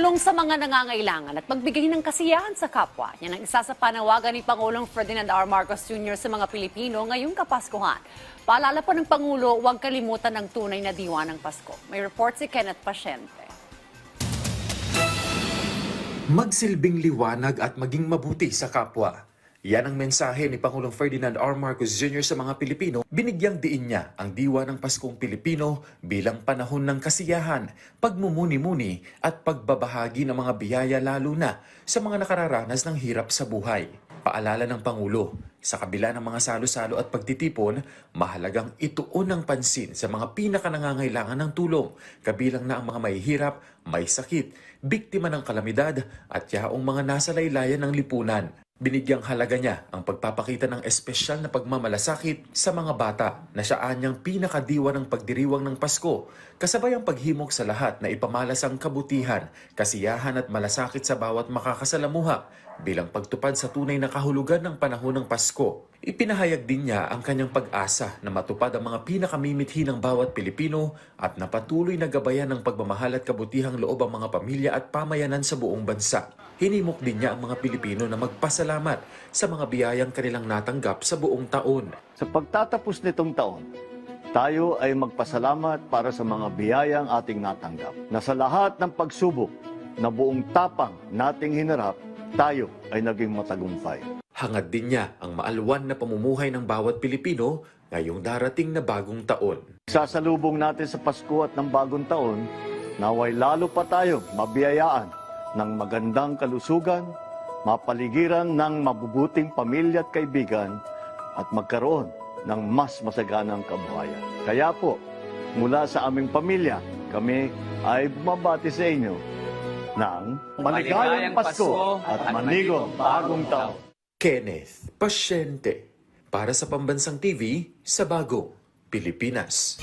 Tumulong sa mga nangangailangan at magbigay ng kasiyahan sa kapwa. Yan ang isa sa panawagan ni Pangulong Ferdinand R. Marcos Jr. sa mga Pilipino ngayong Kapaskuhan. Paalala po ng Pangulo, huwag kalimutan ng tunay na diwa ng Pasko. May report si Kenneth Pasyente. Magsilbing liwanag at maging mabuti sa kapwa. Yan ang mensahe ni Pangulong Ferdinand R. Marcos Jr. sa mga Pilipino. Binigyang diin niya ang diwa ng Paskong Pilipino bilang panahon ng kasiyahan, pagmumuni-muni at pagbabahagi ng mga biyaya lalo na sa mga nakararanas ng hirap sa buhay. Paalala ng Pangulo, sa kabila ng mga salo-salo at pagtitipon, mahalagang ituon ng pansin sa mga pinakanangangailangan ng tulong, kabilang na ang mga mahihirap, may sakit, biktima ng kalamidad at yaong mga nasa laylayan ng lipunan. Binigyang halaga niya ang pagpapakita ng espesyal na pagmamalasakit sa mga bata na siya anyang pinakadiwa ng pagdiriwang ng Pasko, kasabay ang paghimok sa lahat na ipamalas ang kabutihan, kasiyahan at malasakit sa bawat makakasalamuha bilang pagtupad sa tunay na kahulugan ng panahon ng Pasko. Ipinahayag din niya ang kanyang pag-asa na matupad ang mga pinakamimithi ng bawat Pilipino at na patuloy na gabayan ng pagmamahal at kabutihang loob ang mga pamilya at pamayanan sa buong bansa. Hinimok din niya ang mga Pilipino na magpasalamat sa mga biyayang kanilang natanggap sa buong taon. Sa pagtatapos nitong taon, tayo ay magpasalamat para sa mga biyayang ating natanggap. Na sa lahat ng pagsubok na buong tapang nating hinarap, tayo ay naging matagumpay. Hangad din niya ang maalwan na pamumuhay ng bawat Pilipino ngayong darating na bagong taon. Sasalubong natin sa Pasko at ng bagong taon, naway lalo pa tayo mabiyayaan ng magandang kalusugan, mapaligiran ng mabubuting pamilya at kaibigan, at magkaroon ng mas masaganang kabuhayan. Kaya po, mula sa aming pamilya, kami ay bumabati sa inyo ng maligayang Pasko at manigong bagong taon. Kenneth Pasyente para sa Pambansang TV sa Bagong Pilipinas.